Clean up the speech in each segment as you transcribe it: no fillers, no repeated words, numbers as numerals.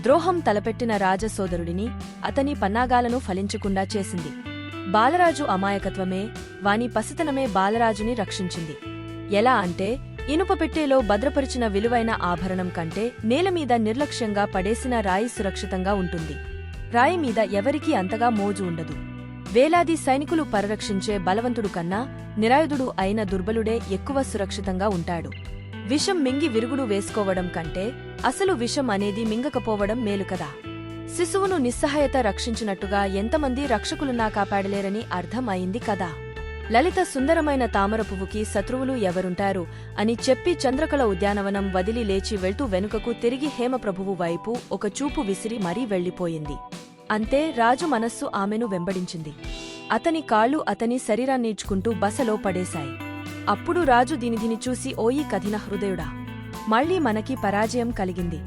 ద్రోహం తలపెట్టిన రాజసోదరుడిని అతని పన్నాగాలను ఫలించకుండా చేసింది. బాలరాజు అమాయకత్వమే, వాని పసితనమే బాలరాజుని రక్షించింది. ఎలా అంటే, ఇనుప పెట్టెలో భద్రపరిచిన విలువైన ఆభరణం కంటే నేలమీద నిర్లక్ష్యంగా పడేసిన రాయి సురక్షితంగా ఉంటుంది. రాయి మీద ఎవరికీ అంతగా మోజు ఉండదు. వేలాది సైనికులు పరిరక్షించే బలవంతుడు కన్నా నిరాయుధుడు అయిన దుర్బలుడే ఎక్కువ సురక్షితంగా ఉంటాడు. విషం మింగి విరుగుడు వేసుకోవడం కంటే అసలు విషం అనేది మింగకపోవడం మేలుకదా. శిశువును నిస్సహాయత రక్షించినట్టుగా ఎంతమంది రక్షకులున్నా కాపాడలేరని అర్థం అయింది కదా. లలిత సుందరమైన తామర పువ్వుకి శత్రువులు ఎవరుంటారు అని చెప్పి చంద్రకళ ఉద్యానవనం వదిలి లేచి వెళ్తూ వెనుకకు తిరిగి హేమప్రభువు వైపు ఒక చూపు విసిరి మరీ వెళ్లిపోయింది. అంతే, రాజు మనస్సు ఆమెను వెంబడించింది. అతని కాళ్లు అతని శరీరాన్నిడ్చుకుంటూ బసలో పడేశాయి. అప్పుడు రాజు దీనిదిని చూసి, ఓయి కఠిన హృదయుడా, మళ్లీ మనకి పరాజయం కలిగింది.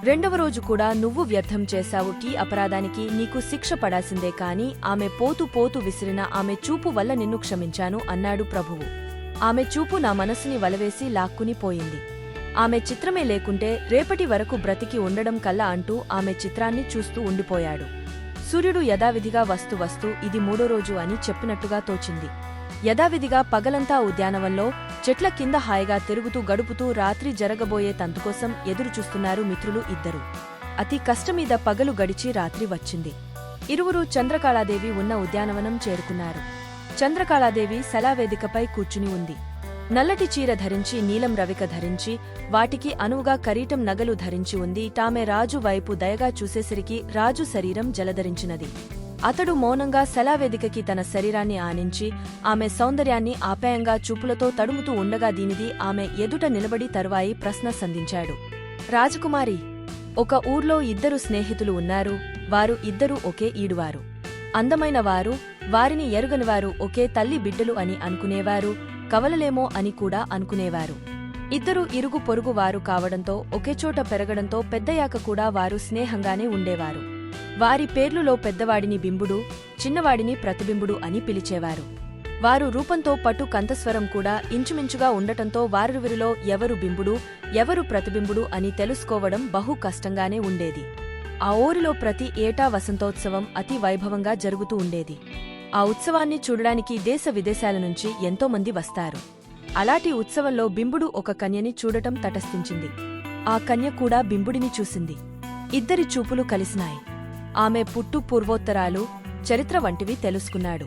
రెండవ రోజు కూడా నువ్వు వ్యర్థం చేశావు. ఈ అపరాధానికి నీకు శిక్ష పడాల్సిందే కాని ఆమె పోతూ పోతూ విసిరిన ఆమె చూపు వల్ల నిన్ను క్షమించాను అన్నాడు ప్రభువు. ఆమె చూపు నా మనసుని వలవేసి లాక్కుని పోయింది. ఆమె చిత్రమే లేకుంటే రేపటి వరకు బ్రతికి ఉండడం కల్లా అంటూ ఆమె చిత్రాన్ని చూస్తూ ఉండిపోయాడు. సూర్యుడు యథావిధిగా వస్తూ ఇది మూడో రోజు అని చెప్పినట్టుగా తోచింది. యథావిధిగా పగలంతా ఉద్యానవనంలో చెట్ల కింద హాయిగా తిరుగుతూ గడుపుతూ రాత్రి జరగబోయే తంతుకోసం ఎదురుచూస్తున్నారు మిత్రులు ఇద్దరు. అతి కష్టమీద పగలు గడిచి రాత్రి వచ్చింది. ఇరువురు చంద్రకళాదేవి ఉన్న ఉద్యానవనం చేరుకున్నారు. చంద్రకళాదేవి శలావేదికపై కూర్చుని ఉంది. నల్లటి చీర ధరించి, నీలం రవిక ధరించి, వాటికి అనువుగా కరీటం నగలు ధరించి ఉంది. తామె రాజు వైపు దయగా చూసేసరికి రాజు శరీరం జలధరించినది. అతడు మౌనంగా శలావేదికకి తన శరీరాన్ని ఆనించి ఆమె సౌందర్యాన్ని ఆప్యాయంగా చూపులతో తడుముతూ ఉండగా దీనిది ఆమె ఎదుట నిలబడి తరువాయి ప్రశ్న సంధించాడు. రాజకుమారి, ఒక ఊర్లో ఇద్దరు స్నేహితులు ఉన్నారు. వారు ఇద్దరూ ఒకే ఈడువారు. అందమైన వారు, వారిని ఎరుగనివారు ఒకే తల్లి బిడ్డలు అని అనుకునేవారు, కవలలేమో అని కూడా అనుకునేవారు. ఇద్దరు ఇరుగు పొరుగు వారు కావడంతో ఒకేచోట పెరగడంతో పెద్దయాక కూడా వారు స్నేహంగానే ఉండేవారు. వారి పేర్లులో పెద్దవాడిని బింబుడు, చిన్నవాడిని ప్రతిబింబుడు అని పిలిచేవారు. వారు రూపంతో పట్టు కంఠస్వరం కూడా ఇంచుమించుగా ఉండటంతో వారిరువిరిలో ఎవరు బింబుడు, ఎవరు ప్రతిబింబుడు అని తెలుసుకోవడం బహు కష్టంగానే ఉండేది. ఆ ఊరిలో ప్రతి ఏటా వసంతోత్సవం అతి వైభవంగా జరుగుతూ ఉండేది. ఆ ఉత్సవాన్ని చూడడానికి దేశ విదేశాల నుంచి ఎంతోమంది వస్తారు. అలాంటి ఉత్సవంలో బింబుడు ఒక కన్యని చూడటం తటస్థించింది. ఆ కన్య కూడా బింబుడిని చూసింది. ఇద్దరి చూపులు కలిసినాయి. ఆమె పుట్టు పూర్వోత్తరాలు, చరిత్ర వంటివి తెలుసుకున్నాడు.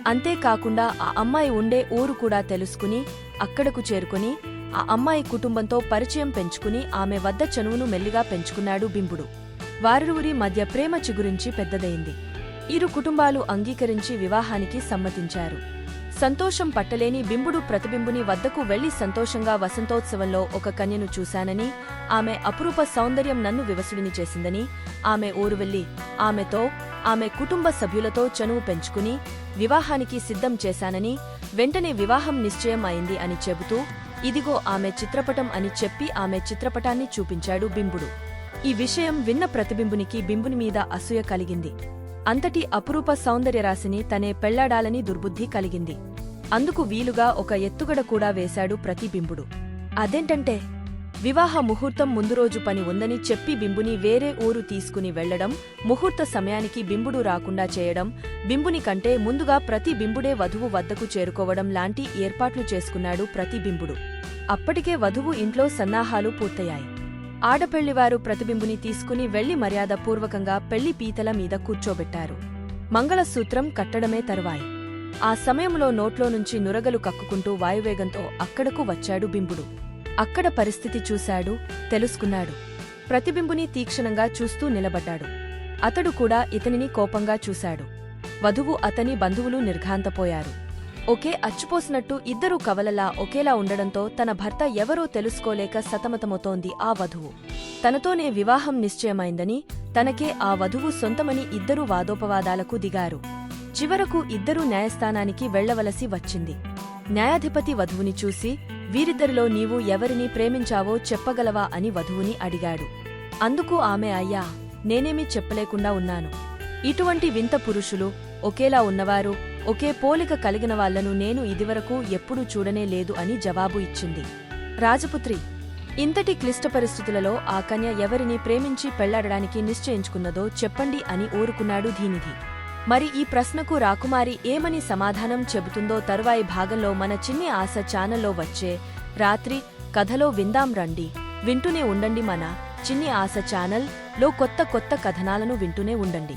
అంతేకాకుండా ఆ అమ్మాయి ఉండే ఊరు కూడా తెలుసుకుని అక్కడకు చేరుకుని ఆ అమ్మాయి కుటుంబంతో పరిచయం పెంచుకుని ఆమె వద్ద చనువును మెల్లిగా పెంచుకున్నాడు బింబుడు. వారిరువురి మధ్య ప్రేమ చిగురించి పెద్దదయింది. ఇరు కుటుంబాలు అంగీకరించి వివాహానికి సమ్మతించారు. సంతోషం పట్టలేని బింబుడు ప్రతిబింబుని వద్దకు వెళ్లి సంతోషంగా వసంతోత్సవంలో ఒక కన్యను చూశానని, ఆమె అపురూప సౌందర్యం నన్ను వివసుడిని చేసిందని, ఆమె ఊరు వెళ్లి ఆమెతో, ఆమె కుటుంబ సభ్యులతో చనువు పెంచుకుని వివాహానికి సిద్ధం చేశానని, వెంటనే వివాహం నిశ్చయం అయింది అని చెబుతూ, ఇదిగో ఆమె చిత్రపటం అని చెప్పి ఆమె చిత్రపటాన్ని చూపించాడు బింబుడు. ఈ విషయం విన్న ప్రతిబింబునికి బింబుని మీద అసూయ కలిగింది. అంతటి అపురూప సౌందర్యరాశిని తనే పెళ్లాడాలని దుర్బుద్ధి కలిగింది. అందుకు వీలుగా ఒక ఎత్తుగడ కూడా వేశాడు ప్రతిబింబుడు. అదేంటంటే, వివాహ ముహూర్తం ముందు రోజు పని ఉందని చెప్పి బింబుని వేరే ఊరు తీసుకుని వెళ్లడం, ముహూర్త సమయానికి బింబుడు రాకుండా చేయడం, బింబుని కంటే ముందుగా ప్రతిబింబుడే వధువు వద్దకు చేరుకోవడం లాంటి ఏర్పాట్లు చేసుకున్నాడు ప్రతిబింబుడు. అప్పటికే వధువు ఇంట్లో సన్నాహాలు పూర్తయ్యాయి. ఆడపెళ్లివారు ప్రతిబింబుని తీసుకుని వెళ్లి మర్యాదపూర్వకంగా పెళ్లి పీతల మీద కూర్చోబెట్టారు. మంగళసూత్రం కట్టడమే తరువాయి. ఆ సమయంలో నోట్లో నుంచి నురగలు కక్కుకుంటూ వాయువేగంతో అక్కడకు వచ్చాడు బింబుడు. అక్కడ పరిస్థితి చూశాడు, తెలుసుకున్నాడు. ప్రతిబింబుని తీక్షణంగా చూస్తూ నిలబడ్డాడు. అతడు కూడా ఇతనిని కోపంగా చూశాడు. వధువు అతని బంధువులు నిర్ఘాంతపోయారు. ఒకే అచ్చుపోసినట్టు ఇద్దరూ కవలలా ఒకేలా ఉండడంతో తన భర్త ఎవరో తెలుసుకోలేక సతమతమవుతోంది ఆ వధువు. తనతోనే వివాహం నిశ్చయమైందని, తనకే ఆ వధువు సొంతమని ఇద్దరూ వాదోపవాదాలకు దిగారు. చివరకు ఇద్దరూ న్యాయస్థానానికి వెళ్లవలసి వచ్చింది. న్యాయాధిపతి వధువుని చూసి, వీరిద్దరిలో నీవు ఎవరిని ప్రేమించావో చెప్పగలవా అని వధువుని అడిగాడు. అందుకు ఆమె, అయ్యా, నేనేమీ చెప్పలేకుండా ఉన్నాను. ఇటువంటి వింత పురుషులు, ఒకేలా ఉన్నవారు, ఒకే పోలిక కలిగిన వాళ్లను నేను ఇదివరకు ఎప్పుడూ చూడనే లేదు అని జవాబు ఇచ్చింది. రాజపుత్రి, ఇంతటి క్లిష్ట పరిస్థితులలో ఆ కన్య ఎవరిని ప్రేమించి పెళ్లాడడానికి నిశ్చయించుకున్నదో చెప్పండి అని ఊరుకున్నాడు ధీనిధి. మరి ఈ ప్రశ్నకు రాకుమారి ఏమని సమాధానం చెబుతుందో తరువాయి భాగంలో మన చిన్ని ఆశ ఛానల్లో వచ్చే రాత్రి కథలో విందాం రండి. వింటూనే ఉండండి మన చిన్ని ఆశ ఛానల్ లో కొత్త కొత్త కథనాలను వింటూనే ఉండండి.